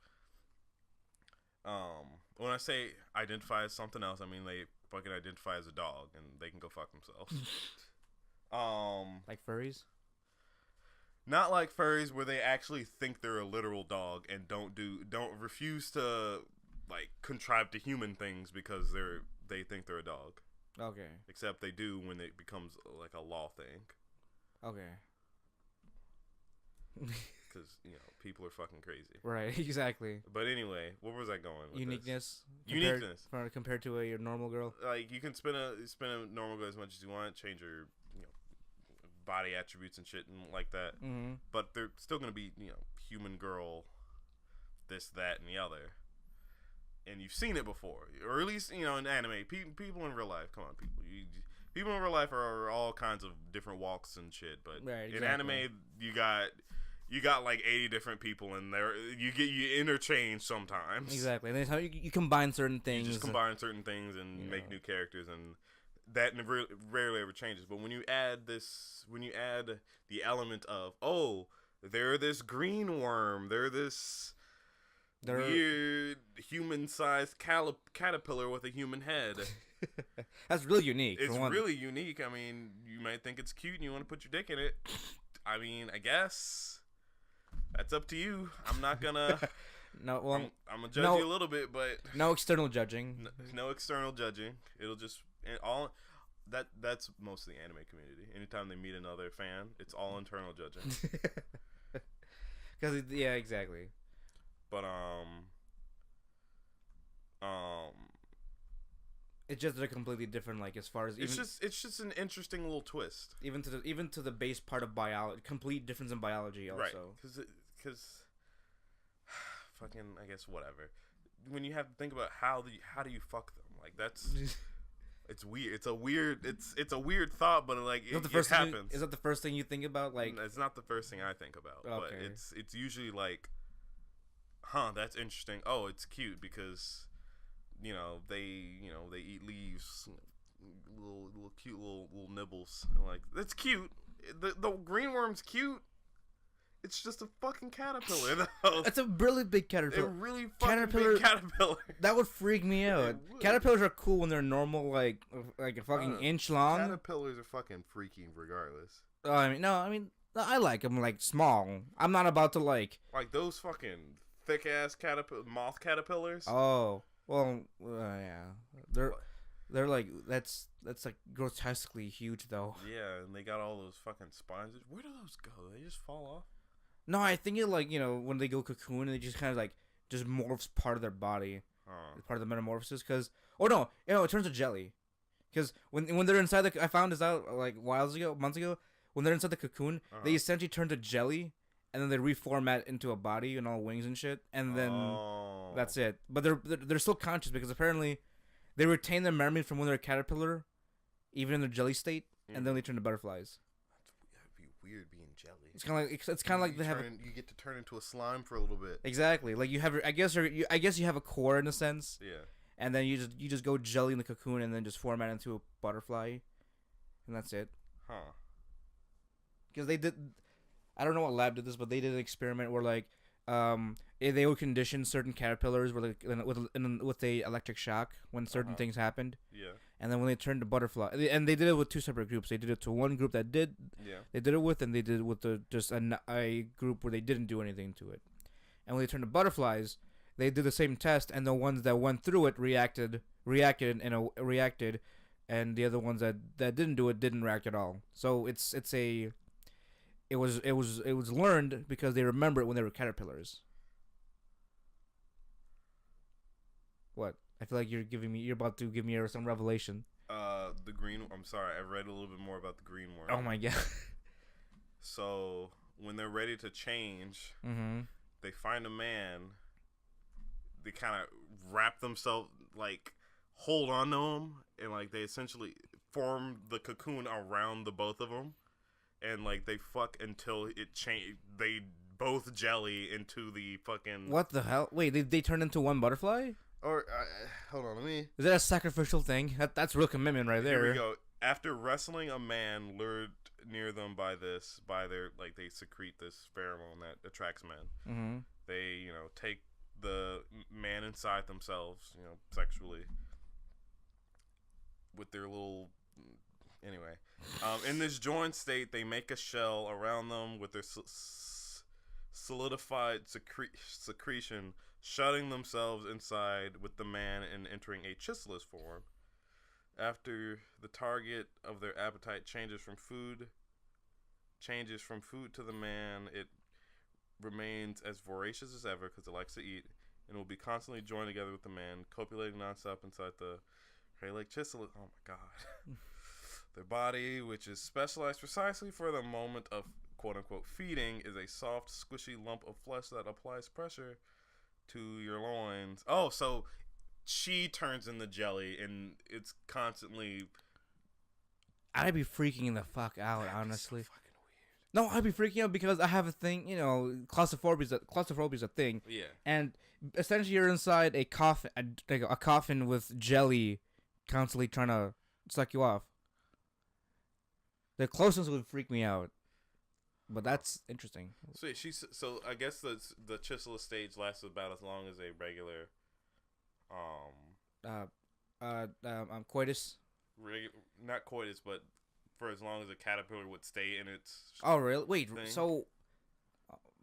When I say identify as something else, I mean they fucking identify as a dog and they can go fuck themselves. Like furries? Not like furries where they actually think they're a literal dog and don't refuse to like contrive to human things because they think they're a dog. Okay. Except they do when it becomes like a law thing. Okay. because people are fucking crazy. Right, exactly. But anyway, where was I going with Uniqueness. this? Uniqueness. Compared to a your normal girl. Like you can spin a normal girl as much as you want, change her body attributes and shit and like that. Mm-hmm. But they're still gonna be human girl, this, that, and the other. And you've seen it before, or at least in anime. People in real life, come on, people in real life are all kinds of different walks and shit. But right, exactly. in anime, you got like 80 different people in there. You interchange sometimes. Exactly, and that's how you combine certain things. You just combine certain things and make new characters, and that rarely ever changes. But when you add the element of they're this green worm, they're this weird human-sized caterpillar with a human head. That's really unique. It's really unique. I mean, you might think it's cute and you want to put your dick in it. I mean, I guess that's up to you. I'm not gonna. No, well, I'm gonna judge you a little bit, but no external judging. No external judging. It'll just that's most of the anime community. Anytime they meet another fan, it's all internal judging. Because yeah, exactly. But it's just a completely different, like, as far as it's just an interesting little twist. Even to the base part of biology, complete difference in biology also. Right, because fucking, I guess, whatever. When you have to think about how do you fuck them, like, that's it's weird. It's a weird thought, but like it happens. Is that the first thing you think about? Like, it's not the first thing I think about, okay. But it's usually like, that's interesting. Oh, it's cute because they eat leaves, little cute little nibbles. Like, that's cute. The green worm's cute. It's just a fucking caterpillar, though. It's a really big caterpillar. A really fucking big caterpillar. That would freak me out. Caterpillars are cool when they're normal, like a fucking inch long. Caterpillars are fucking freaky regardless. I like them, like, small. I'm not about to like those fucking thick ass moth caterpillars. Oh, well, yeah. They're like that's like grotesquely huge though. Yeah, and they got all those fucking spines. Where do those go? They just fall off? No, I think it, like, when they go cocoon, it just kind of like just morphs part of their body, part of the metamorphosis. Cause it turns to jelly. Cause when they're inside I found this out like months ago. When they're inside the cocoon, they essentially turn to jelly, and then they reformat into a body and all wings and shit, and then that's it. But they're still conscious because apparently they retain their memory from when they're a caterpillar, even in their jelly state, and then they turn to butterflies. That'd be weird being jelly. It's kind of like you get to turn into a slime for a little bit. Exactly. Like, you have I guess you have a core in a sense. Yeah. And then you just go jelly in the cocoon and then just format into a butterfly, and that's it. Huh. Because they did, I don't know what lab did this, but they did an experiment where, like, they would condition certain caterpillars with a electric shock when certain things happened. Yeah. And then when they turned to butterfly, and they did it with two separate groups. They did it to one group that did. Yeah. They did it with, and they did it with just a group where they didn't do anything to it. And when they turned to butterflies, they did the same test, and the ones that went through it reacted, and the other ones that didn't do it didn't react at all. So it was learned because they remember it when they were caterpillars. What? I feel like you're about to give me some revelation. The green. I'm sorry. I read a little bit more about the green worm. Oh my god. So when they're ready to change, they find a man. They kind of wrap themselves, like, hold on to him, and like they essentially form the cocoon around the both of them, and like they fuck until it change. They both jelly into the fucking. What the hell? Wait, they turn into one butterfly? Or hold on, let me. Is that a sacrificial thing? That's real commitment right there. Here we go. After wrestling a man lured near them by their, like, they secrete this pheromone that attracts men. They take the man inside themselves, sexually, with their little. Anyway, in this joined state, they make a shell around them with their solidified secretion, shutting themselves inside with the man and entering a chrysalis form. After the target of their appetite changes from food to the man, it remains as voracious as ever because it likes to eat, and will be constantly joined together with the man, copulating nonstop inside the Prey Lake Chisel. Oh my god. Their body, which is specialized precisely for the moment of quote-unquote feeding, is a soft, squishy lump of flesh that applies pressure to your loins. Oh, so she turns into jelly, and it's constantly... I'd be freaking the fuck out, honestly. So fucking weird. No, I'd be freaking out because I have a thing, you know, claustrophobia is a thing. Yeah. And essentially you're inside a coffin with jelly constantly trying to suck you off. The closeness would freak me out. But that's interesting. So I guess the chrysalis stage lasts about as long as a regular coitus. Not coitus, but for as long as a caterpillar would stay in its... Oh, really? Wait, thing. so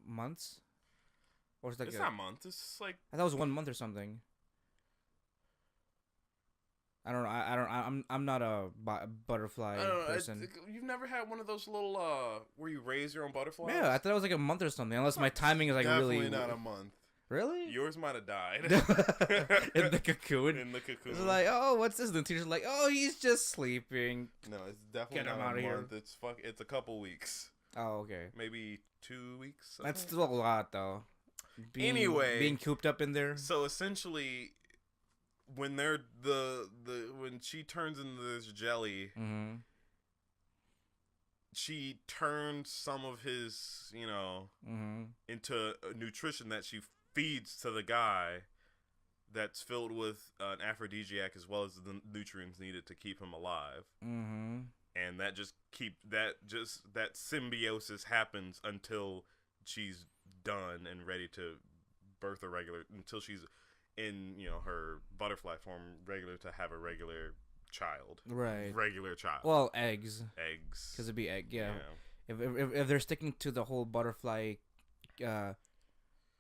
months? Or is that it's not months. It's like... I thought it was 1 month or something. I don't know. I'm not a butterfly person. You've never had one of those little where you raise your own butterflies? Yeah, I thought it was like a month or something. Unless my timing is like definitely really... not a month. Really? Yours might have died. In the cocoon. In the cocoon. It's like, oh, what's this? And the teacher's like, oh, he's just sleeping. No, it's definitely Get him not outta a here. month. It's a couple weeks. Oh, okay. Maybe 2 weeks. That's still a lot, though. Being cooped up in there. So essentially, when they're when she turns into this jelly, Mm-hmm. she turns some of his, Mm-hmm. into nutrition that she feeds to the guy. That's filled with an aphrodisiac as well as the nutrients needed to keep him alive. Mm-hmm. And that symbiosis happens until she's done and ready to birth until she's in, her butterfly form, regular to have a regular child. Right. Regular child. Well, eggs. Eggs. Because it'd be egg, yeah. If they're sticking to the whole butterfly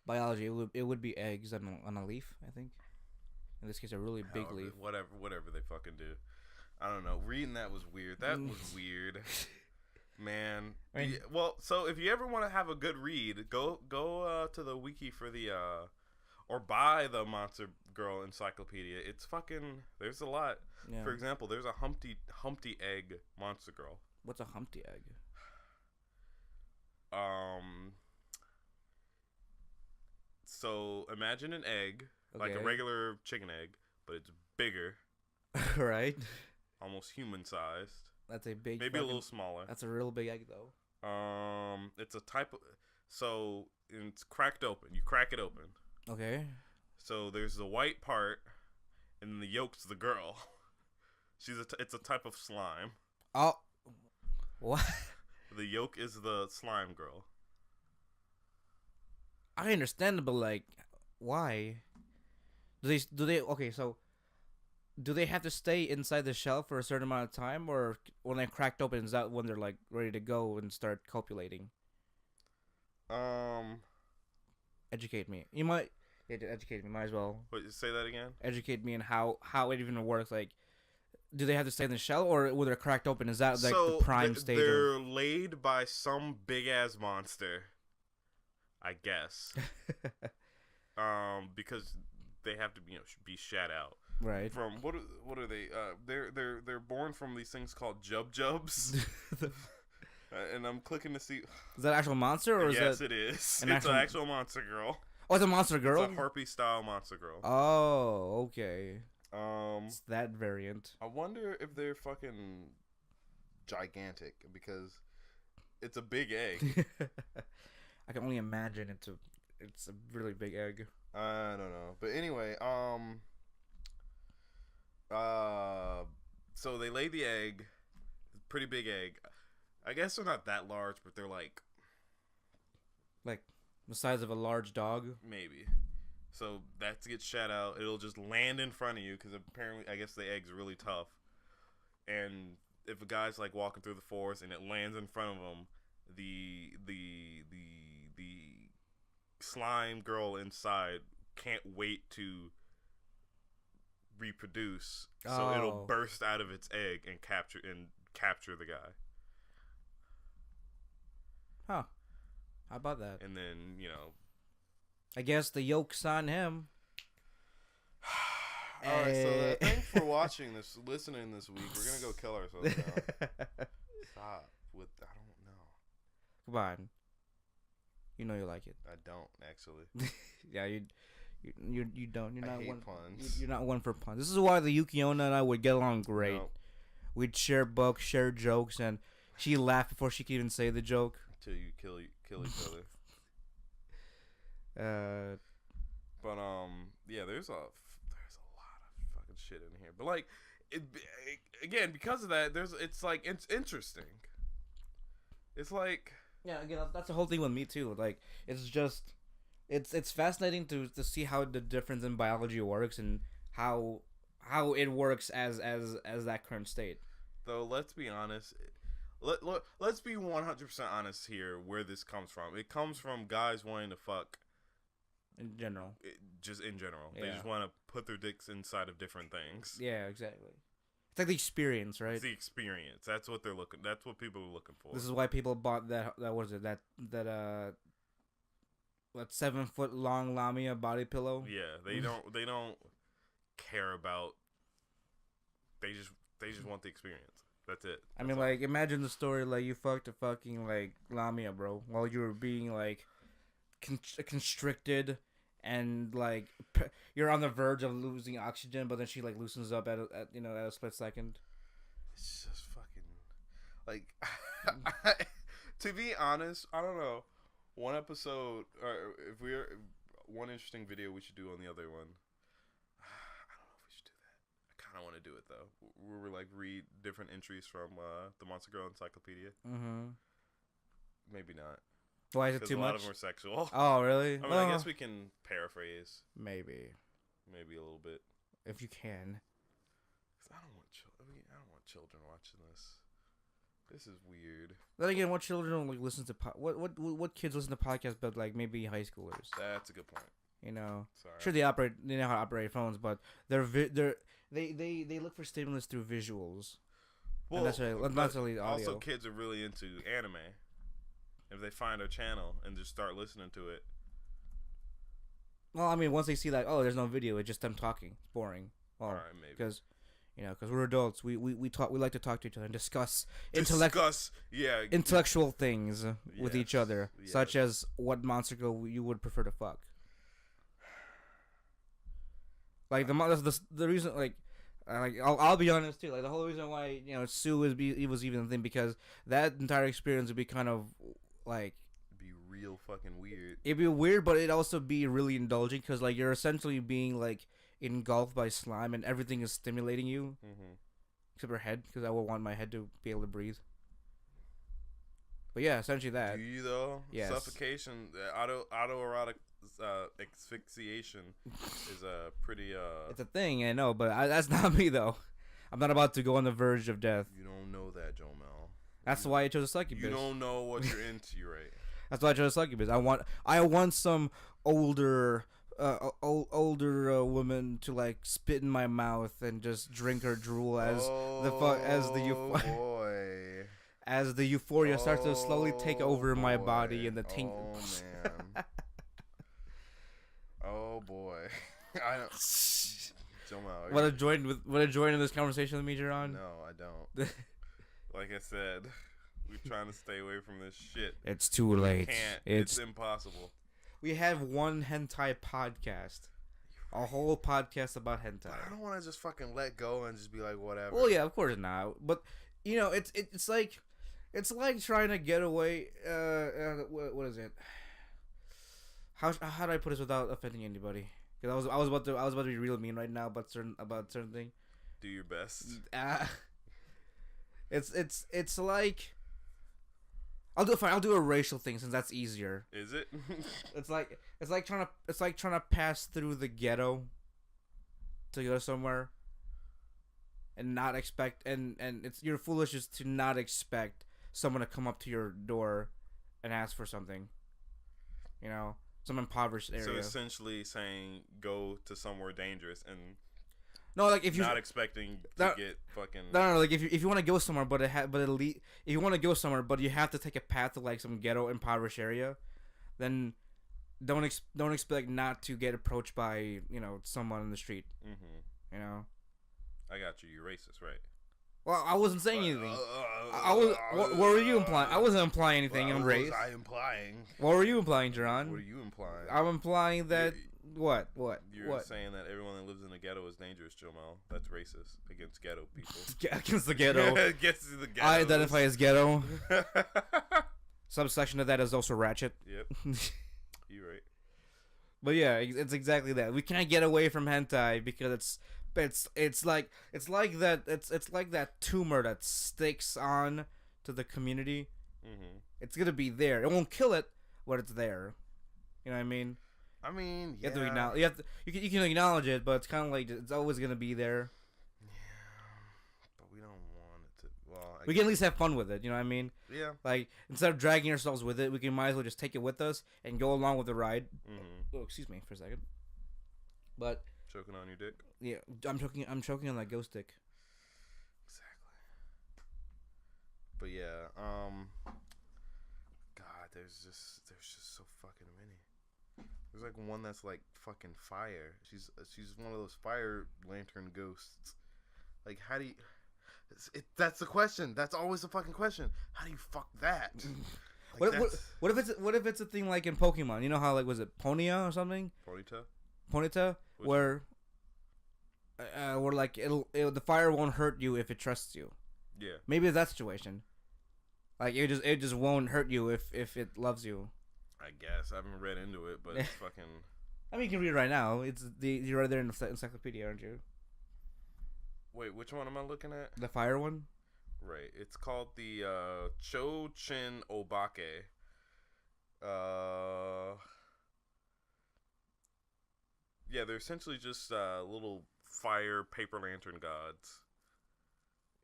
biology, it would be eggs on a leaf, I think. In this case, a really big leaf. Whatever they fucking do. I don't know. Reading that was weird. That was weird. Man. So if you ever want to have a good read, go to the wiki for the or buy the Monster Girl Encyclopedia. It's fucking... There's a lot. Yeah. For example, there's a Humpty Egg Monster Girl. What's a Humpty Egg? So imagine an egg, like a regular chicken egg, but it's bigger. Right. Almost human sized. That's a big... Maybe a little smaller. That's a real big egg, though. It's a type of... So, it's cracked open. You crack it open. Okay. So, there's the white part, and then the yolk's the girl. It's a type of slime. Oh. What? The yolk is the slime girl. I understand, but, like, why? Do they... Okay, so... Do they have to stay inside the shell for a certain amount of time, or when they're cracked open, is that when they're like ready to go and start copulating? Educate me. You might educate me. Might as well. Wait, say that again. Educate me on how it even works. Like, do they have to stay in the shell, or when they're cracked open, is that like the prime stage? They're laid by some big ass monster, I guess. Because they have to be shat out. Right. From what are they? They're born from these things called jubs. And I'm clicking to see. Is that an actual monster or is yes, it is. It's an actual monster girl. Oh, it's a monster girl. It's a harpy style monster girl. Oh, okay. It's that variant. I wonder if they're fucking gigantic because it's a big egg. I can only imagine it's a really big egg. I don't know, but anyway, so they lay the egg, pretty big egg. I guess they're not that large, but they're like the size of a large dog. Maybe. So that gets shat out. It'll just land in front of you because apparently, I guess the egg's really tough. And if a guy's like walking through the forest and it lands in front of him, the slime girl inside can't wait to reproduce, so it'll burst out of its egg and capture the guy. Huh. How about that? And then, you know. I guess the yoke's on him. All right, so thanks for listening this week. We're gonna go kill ourselves now. Stop with I don't know. Come on, you know you like it. I don't actually. Yeah, you don't. You're I not hate one. puns. You're not one for puns. This is why the Yukiona and I would get along great. No. We'd share books, share jokes, and she laughed before she could even say the joke. Until you kill each other. But yeah, there's a lot of fucking shit in here. But like, again, because of that, it's interesting. It's like, yeah, again, that's the whole thing with me too. Like, it's just, it's fascinating to see how the difference in biology works and how it works as that current state. Though, let's be honest. Let's be 100% honest here. Where this comes from? It comes from guys wanting to fuck. In general. Just in general. Yeah. They just want to put their dicks inside of different things. Yeah, exactly. It's like the experience, right? It's the experience. That's what that's what people are looking for. This is why people bought that what is it? That 7-foot long Lamia body pillow. Yeah, they don't care about they just want the experience. That's it. I mean, like, imagine the story, like, you fucked a fucking, like, Lamia, bro, while you were being, like, constricted, and, like, you're on the verge of losing oxygen, but then she, like, loosens up at a split second. It's just fucking, like, to be honest, I don't know, one episode, or one interesting video we should do on the other one. I want to do it though. We were like read different entries from the Monster Girl Encyclopedia. Mm-hmm. Maybe not. Why is it too much? A lot of them are sexual. Oh, really? I mean, I guess we can paraphrase. Maybe a little bit, if you can. Cause I don't want children watching this. This is weird. Then again, what children like listen to what kids listen to podcasts? But like maybe high schoolers. That's a good point. You know, Sorry. Sure, they know how to operate phones, but they look for stimulus through visuals. Well, not necessarily audio. Also, kids are really into anime. If they find our channel and just start listening to it. Well, I mean, once they see that, oh, there's no video, it's just them talking. It's boring. Well, all right, maybe because we're adults, we like to talk to each other and discuss intellectual things with each other, such as what monster girl you would prefer to fuck. Like the reason, like I'll be honest too. Like the whole reason why Sue was even a thing, because that entire experience would be kind of like be real fucking weird. It'd be weird, but it'd also be really indulging because like you're essentially being like engulfed by slime and everything is stimulating you, except her head, because I would want my head to be able to breathe. But yeah, essentially that. Do you though? Yes. Suffocation, autoerotic asphyxiation is a pretty It's a thing, I know, but that's not me though. I'm not about to go on the verge of death. You don't know that, Joe Mel. That's why I chose a succubus. You don't know what you're into, right? That's why I chose a succubus. I want some older woman to like spit in my mouth and just drink her drool as as the euphoria starts to slowly take over my body and the taint. Oh man. Oh boy. I don't. Want to join in this conversation with me, Jaron? No, I don't. Like I said, we're trying to stay away from this shit. It's too late. It's impossible. We have one hentai podcast. A whole podcast about hentai. I don't want to just fucking let go and just be like whatever. Well, yeah, of course not. But it's like trying to get away. What is it? How do I put this without offending anybody? Because I was about to be real mean right now about certain thing. Do your best. It's like I'll do a racial thing since that's easier. Is it? It's like trying to pass through the ghetto to go somewhere and not expect and you're foolish just to not expect someone to come up to your door and ask for something. Some impoverished area. So essentially saying go to somewhere dangerous and no, like if you not expecting to get fucking no, like if you want to go somewhere, if you want to go somewhere, but you have to take a path to like some ghetto impoverished area, then don't expect not to get approached by someone in the street. Mm-hmm. You know. I got you. You're racist, right? Well, I wasn't saying anything. I was. What were you implying? I wasn't implying anything on race. What was I implying? What were you implying, Jerron? What are you implying? I'm implying that. What? You're saying that everyone that lives in a ghetto is dangerous, Jamal. That's racist against ghetto people. Against the ghetto. Against the ghetto. I identify as ghetto. Subsection of that is also ratchet. Yep. You're right. But yeah, it's exactly that. We can't get away from hentai because it's like that tumor that sticks on to the community. Mm-hmm. It's gonna be there. It won't kill it, but it's there. You know what I mean? I mean, yeah. You have to acknowledge. You can acknowledge it, but it's kind of like it's always gonna be there. Yeah, but we don't want it to. Well, we can at least have fun with it. You know what I mean? Yeah. Like instead of dragging ourselves with it, we might as well just take it with us and go along with the ride. Mm-hmm. Oh, excuse me for a second. But choking on your dick. Yeah, I'm choking on that ghost dick. Exactly. But yeah, God, there's just so fucking many. There's like one that's like fucking fire. She's one of those fire lantern ghosts. Like, how do you? That's the question. That's always the fucking question. How do you fuck that? Like, what if it's a thing like in Pokemon? You know how like was it Ponia or something? Ponyta, where like the fire won't hurt you if it trusts you. Yeah. Maybe it's that situation. Like it just won't hurt you if it loves you. I guess I haven't read into it, but it's fucking. I mean, you can read it right now. You're right there in the encyclopedia, aren't you? Wait, which one am I looking at? The fire one. Right. It's called the Chochin Obake. Yeah, they're essentially just little fire paper lantern gods.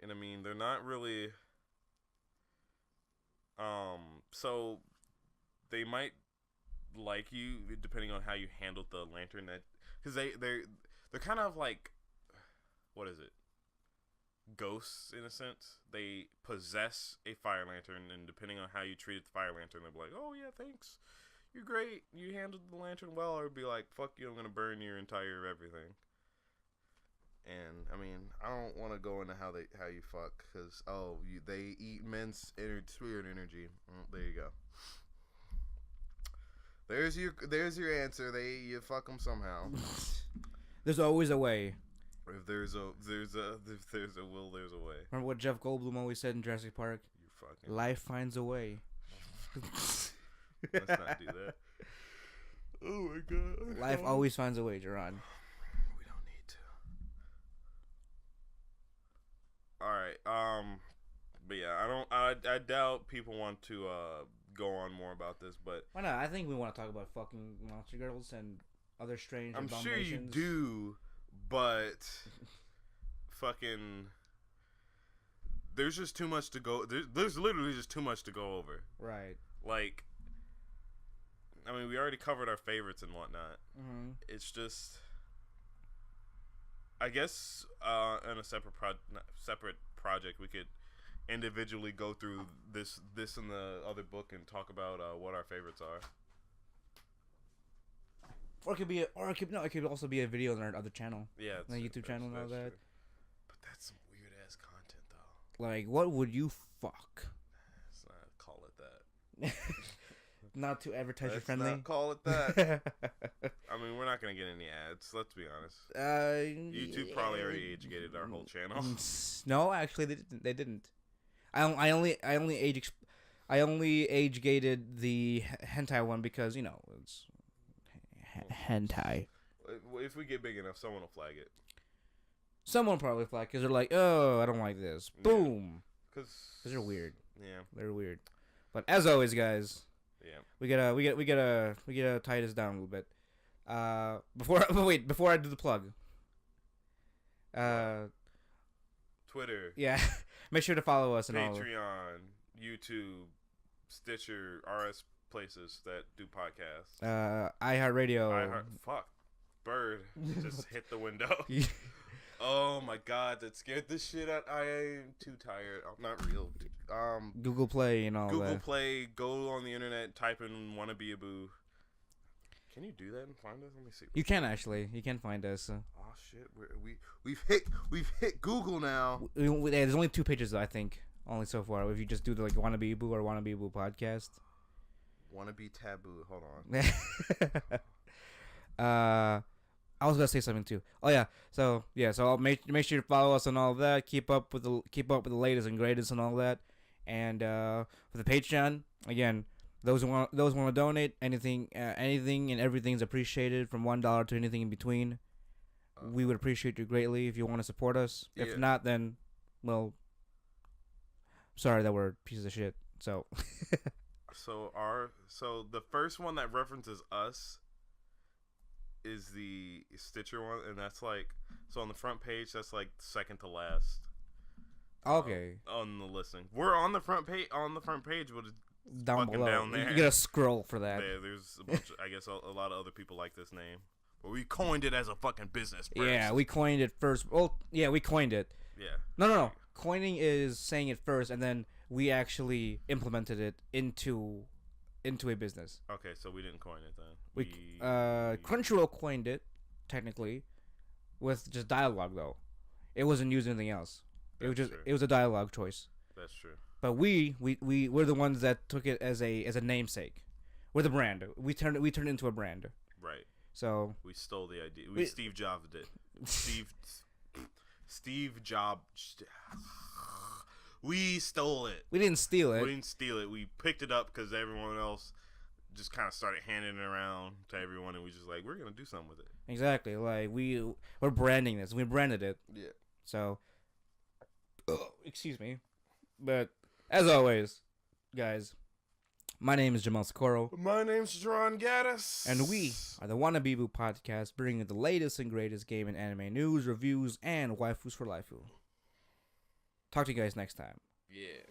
And I mean, they're not really so they might like you depending on how you handled the lantern, that cuz they're kind of like, what is it? Ghosts in a sense. They possess a fire lantern, and depending on how you treated the fire lantern, they'll be like, "Oh yeah, thanks. You're great. You handled the lantern well." Or be like, "Fuck you, I'm gonna burn your entire everything." And I mean, I don't want to go into how you fuck, because they eat men's spirit energy. There you go. There's your answer. You fuck them somehow. There's always a way. If there's a will, there's a way. Remember what Jeff Goldblum always said in Jurassic Park? You fucking life finds a way. Let's not do that. Oh my god. Life always finds a way, Jerron. We don't need to. Alright, but yeah, I doubt people want to go on more about this, but why not? I think we want to talk about fucking monster girls and other strange I'm sure you abominations. do, but fucking there's just too much to go. There's literally just too much to go over. Right. Like, I mean, we already covered our favorites and whatnot. Mm-hmm. It's just, I guess, in a separate project, we could individually go through this and the other book and talk about what our favorites are. Or it could also be a video on our other channel. Yeah, on the YouTube channel and all that. True. But that's some weird ass content, though. Like, what would you fuck? Let's not call it that. Not too advertiser Let's friendly. not call it that. I mean, we're not gonna get any ads. Let's be honest. YouTube probably already age-gated our whole channel. No, actually, they didn't. I only age-gated the hentai one because it's hentai. If we get big enough, someone will flag it. Someone will probably flag because they're like, "Oh, I don't like this." Boom. Because they're weird. Yeah, they're weird. But as always, guys. Yeah. We gotta tie this down a little bit. Before I do the plug. Twitter. Yeah. Make sure to follow us on Patreon, YouTube, Stitcher, RS places that do podcasts. iHeartRadio. Fuck. Bird just hit the window. Oh my god, that scared the shit out. I am too tired. I'm not real. Google Play and all Google that. Play. Go on the internet. Type in "wanna be a boo." Can you do that and find us? Let me see. You can actually. You can find us. Oh shit, we've hit Google now. There's only 2 pages, I think, only so far. If you just do the like "Wanna Be Boo" or "Wanna Be Boo" podcast. Wanna be taboo. Hold on. I was gonna say something too. Oh yeah, so I'll make sure to follow us on all of that. Keep up with the latest and greatest and all that. And for the Patreon, again, those who want to donate anything and everything is appreciated, from $1 to anything in between. We would appreciate you greatly if you want to support us. Yeah. If not, then well, sorry that we're pieces of shit. So. So the first one that references us is the Stitcher one, and that's like, so on the front page, that's like second to last. Okay. On the listing, we're on the front page. But it's Down fucking below. down there. You gotta scroll for that. There's a bunch. I guess a lot of other people like this name, but we coined it as a fucking business. First. Yeah, we coined it first. Well, yeah, we coined it. Yeah. No. Coining is saying it first, and then we actually implemented it into a business. Okay, so we didn't coin it then. Crunchyroll coined it, technically, with just dialogue though. It wasn't using anything else. It was a dialogue choice. That's true. But we're the ones that took it as a namesake. We're the brand. We turned it into a brand. Right. So we stole the idea. Steve Jobs did. Steve Jobs. We stole it. We didn't steal it. We didn't steal it. We picked it up because everyone else just kind of started handing it around to everyone, and we just like, we're gonna do something with it. Exactly. Like we're branding this. We branded it. Yeah. So, excuse me, but as always, guys, my name is Jamal Socorro. My name's Jerron Gaddis. And we are the Wanna Be Boo podcast, bringing you the latest and greatest game and anime news, reviews, and waifus for life. Talk to you guys next time. Yeah.